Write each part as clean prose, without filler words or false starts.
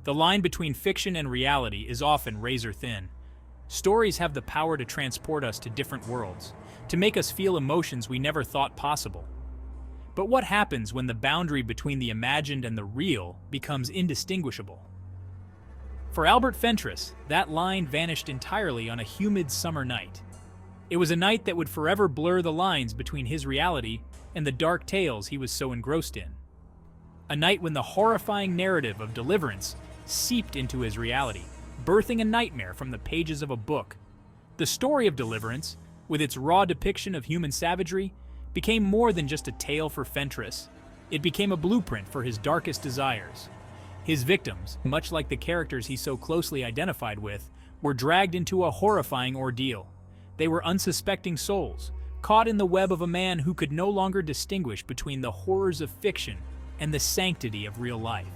The line between fiction and reality is often razor thin. Stories have the power to transport us to different worlds, to make us feel emotions we never thought possible. But what happens when the boundary between the imagined and the real becomes indistinguishable? For Albert Fentress, that line vanished entirely on a humid summer night. It was a night that would forever blur the lines between his reality and the dark tales he was so engrossed in. A night when the horrifying narrative of Deliverance seeped into his reality, birthing a nightmare from the pages of a book. The story of Deliverance, with its raw depiction of human savagery, became more than just a tale for Fentress. It became a blueprint for his darkest desires. His victims, much like the characters he so closely identified with, were dragged into a horrifying ordeal. They were unsuspecting souls, caught in the web of a man who could no longer distinguish between the horrors of fiction and the sanctity of real life.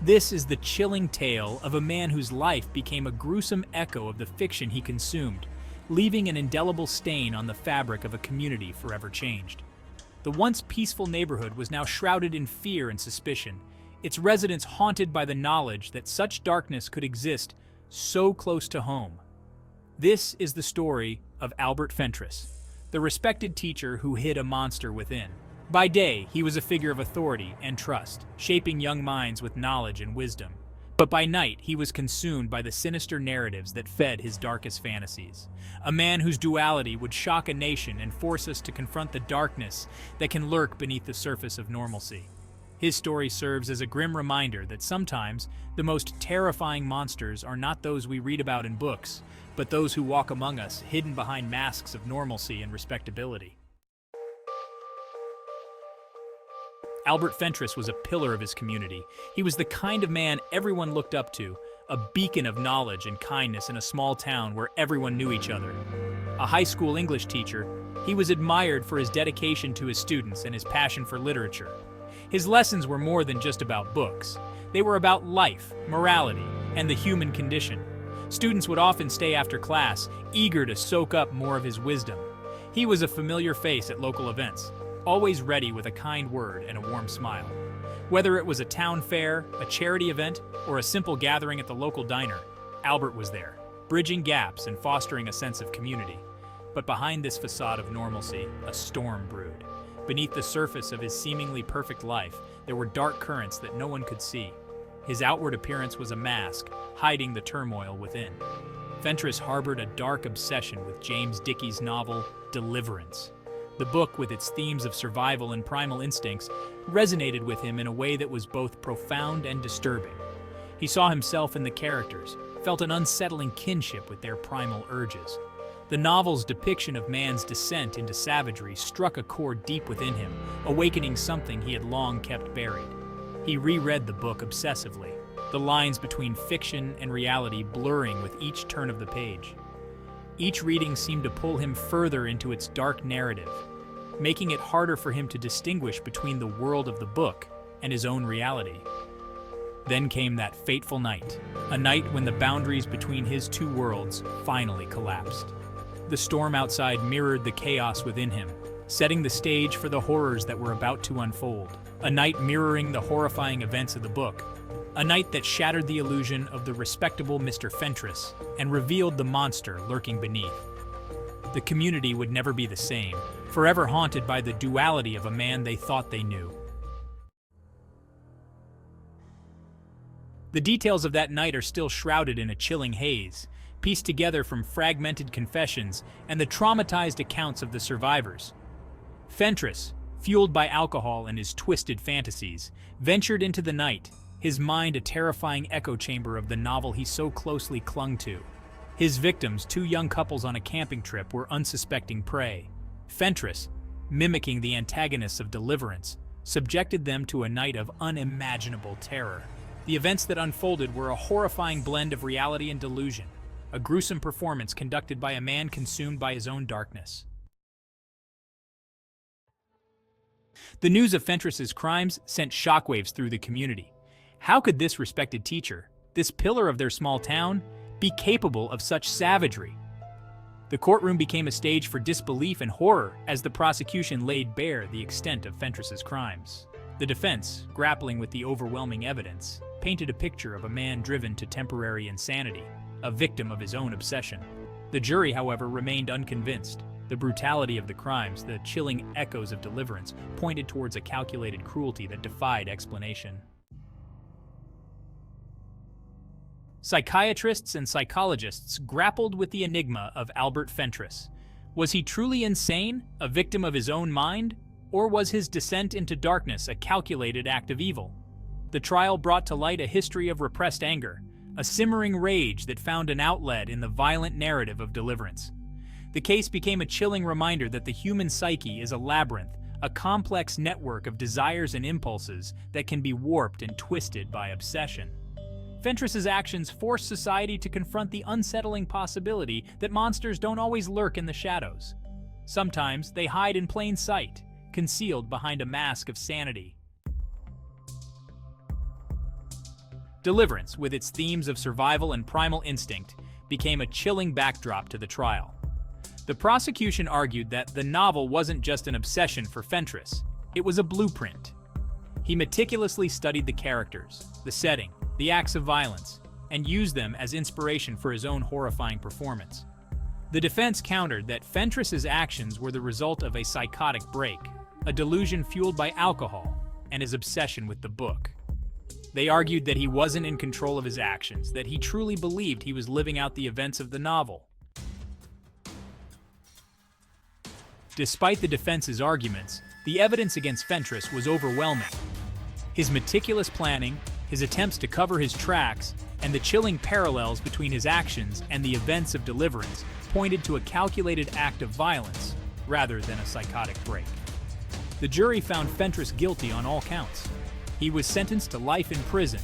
This is the chilling tale of a man whose life became a gruesome echo of the fiction he consumed, leaving an indelible stain on the fabric of a community forever changed. The once peaceful neighborhood was now shrouded in fear and suspicion, its residents haunted by the knowledge that such darkness could exist so close to home. This is the story of Albert Fentress, the respected teacher who hid a monster within. By day, he was a figure of authority and trust, shaping young minds with knowledge and wisdom. But by night, he was consumed by the sinister narratives that fed his darkest fantasies. A man whose duality would shock a nation and force us to confront the darkness that can lurk beneath the surface of normalcy. His story serves as a grim reminder that sometimes the most terrifying monsters are not those we read about in books, but those who walk among us, hidden behind masks of normalcy and respectability. Albert Fentress was a pillar of his community. He was the kind of man everyone looked up to, a beacon of knowledge and kindness in a small town where everyone knew each other. A high school English teacher, he was admired for his dedication to his students and his passion for literature. His lessons were more than just about books. They were about life, morality, and the human condition. Students would often stay after class, eager to soak up more of his wisdom. He was a familiar face at local events, always ready with a kind word and a warm smile. Whether it was a town fair, a charity event, or a simple gathering at the local diner, Albert was there, bridging gaps and fostering a sense of community. But behind this facade of normalcy, a storm brewed. Beneath the surface of his seemingly perfect life, there were dark currents that no one could see. His outward appearance was a mask, hiding the turmoil within. Fentress harbored a dark obsession with James Dickey's novel, Deliverance. The book, with its themes of survival and primal instincts, resonated with him in a way that was both profound and disturbing. He saw himself in the characters, felt an unsettling kinship with their primal urges. The novel's depiction of man's descent into savagery struck a chord deep within him, awakening something he had long kept buried. He reread the book obsessively, the lines between fiction and reality blurring with each turn of the page. Each reading seemed to pull him further into its dark narrative, making it harder for him to distinguish between the world of the book and his own reality. Then came that fateful night, a night when the boundaries between his two worlds finally collapsed. The storm outside mirrored the chaos within him, setting the stage for the horrors that were about to unfold. A night mirroring the horrifying events of the book. A night that shattered the illusion of the respectable Mr. Fentress and revealed the monster lurking beneath. The community would never be the same, forever haunted by the duality of a man they thought they knew. The details of that night are still shrouded in a chilling haze, pieced together from fragmented confessions and the traumatized accounts of the survivors. Fentress, fueled by alcohol and his twisted fantasies, ventured into the night, his mind a terrifying echo chamber of the novel he so closely clung to. His victims, two young couples on a camping trip, were unsuspecting prey. Fentress, mimicking the antagonists of Deliverance, subjected them to a night of unimaginable terror. The events that unfolded were a horrifying blend of reality and delusion, a gruesome performance conducted by a man consumed by his own darkness. The news of Fentress's crimes sent shockwaves through the community. How could this respected teacher, this pillar of their small town, be capable of such savagery? The courtroom became a stage for disbelief and horror as the prosecution laid bare the extent of Fentress's crimes. The defense, grappling with the overwhelming evidence, painted a picture of a man driven to temporary insanity, a victim of his own obsession. The jury, however, remained unconvinced. The brutality of the crimes, the chilling echoes of Deliverance, pointed towards a calculated cruelty that defied explanation. Psychiatrists and psychologists grappled with the enigma of Albert Fentress. Was he truly insane, a victim of his own mind? Or was his descent into darkness a calculated act of evil? The trial brought to light a history of repressed anger, a simmering rage that found an outlet in the violent narrative of Deliverance. The case became a chilling reminder that the human psyche is a labyrinth, a complex network of desires and impulses that can be warped and twisted by obsession. Fentress's actions forced society to confront the unsettling possibility that monsters don't always lurk in the shadows. Sometimes they hide in plain sight, concealed behind a mask of sanity. Deliverance, with its themes of survival and primal instinct, became a chilling backdrop to the trial. The prosecution argued that the novel wasn't just an obsession for Fentress, it was a blueprint. He meticulously studied the characters, the setting, the acts of violence, and used them as inspiration for his own horrifying performance. The defense countered that Fentress's actions were the result of a psychotic break, a delusion fueled by alcohol, and his obsession with the book. They argued that he wasn't in control of his actions, that he truly believed he was living out the events of the novel. Despite the defense's arguments, the evidence against Fentress was overwhelming. His meticulous planning, his attempts to cover his tracks, and the chilling parallels between his actions and the events of Deliverance pointed to a calculated act of violence rather than a psychotic break. The jury found Fentress guilty on all counts. He was sentenced to life in prison,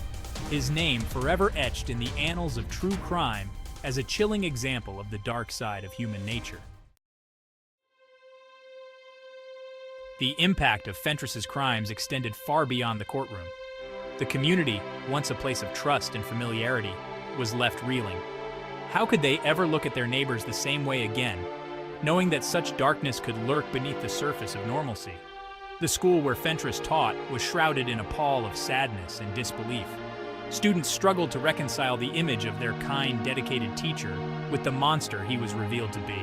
his name forever etched in the annals of true crime as a chilling example of the dark side of human nature. The impact of Fentress's crimes extended far beyond the courtroom. The community, once a place of trust and familiarity, was left reeling. How could they ever look at their neighbors the same way again, knowing that such darkness could lurk beneath the surface of normalcy? The school where Fentress taught was shrouded in a pall of sadness and disbelief. Students struggled to reconcile the image of their kind, dedicated teacher with the monster he was revealed to be.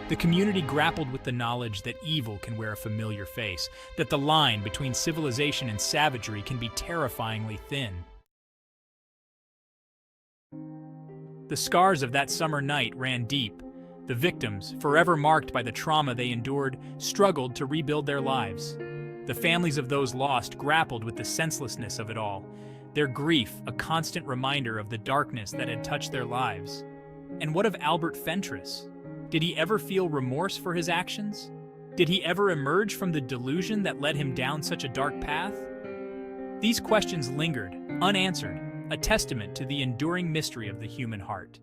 The community grappled with the knowledge that evil can wear a familiar face, that the line between civilization and savagery can be terrifyingly thin. The scars of that summer night ran deep. The victims, forever marked by the trauma they endured, struggled to rebuild their lives. The families of those lost grappled with the senselessness of it all, their grief a constant reminder of the darkness that had touched their lives. And what of Albert Fentress? Did he ever feel remorse for his actions? Did he ever emerge from the delusion that led him down such a dark path? These questions lingered, unanswered, a testament to the enduring mystery of the human heart.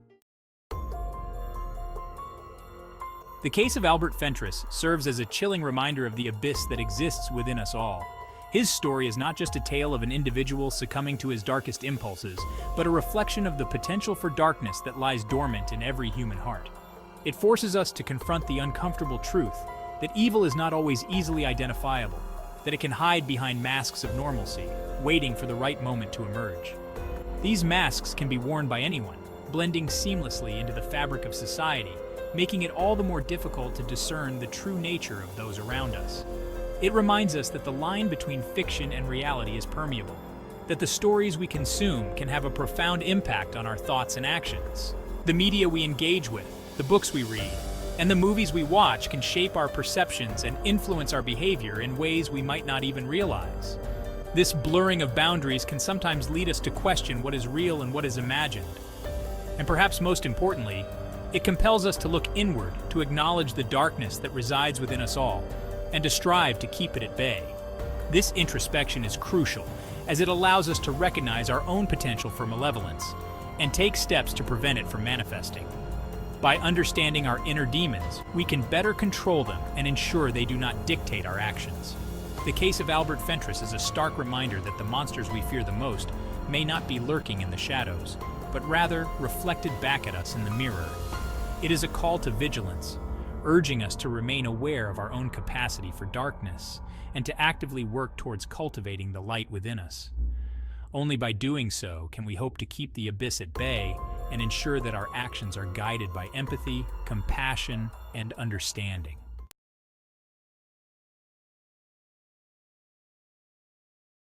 The case of Albert Fentress serves as a chilling reminder of the abyss that exists within us all. His story is not just a tale of an individual succumbing to his darkest impulses, but a reflection of the potential for darkness that lies dormant in every human heart. It forces us to confront the uncomfortable truth that evil is not always easily identifiable, that it can hide behind masks of normalcy, waiting for the right moment to emerge. These masks can be worn by anyone, blending seamlessly into the fabric of society, making it all the more difficult to discern the true nature of those around us. It reminds us that the line between fiction and reality is permeable, that the stories we consume can have a profound impact on our thoughts and actions. The media we engage with, the books we read, and the movies we watch can shape our perceptions and influence our behavior in ways we might not even realize. This blurring of boundaries can sometimes lead us to question what is real and what is imagined. And perhaps most importantly, it compels us to look inward, to acknowledge the darkness that resides within us all, and to strive to keep it at bay. This introspection is crucial, as it allows us to recognize our own potential for malevolence, and take steps to prevent it from manifesting. By understanding our inner demons, we can better control them and ensure they do not dictate our actions. The case of Albert Fentress is a stark reminder that the monsters we fear the most may not be lurking in the shadows, but rather reflected back at us in the mirror. It is a call to vigilance, urging us to remain aware of our own capacity for darkness and to actively work towards cultivating the light within us. Only by doing so can we hope to keep the abyss at bay and ensure that our actions are guided by empathy, compassion, and understanding.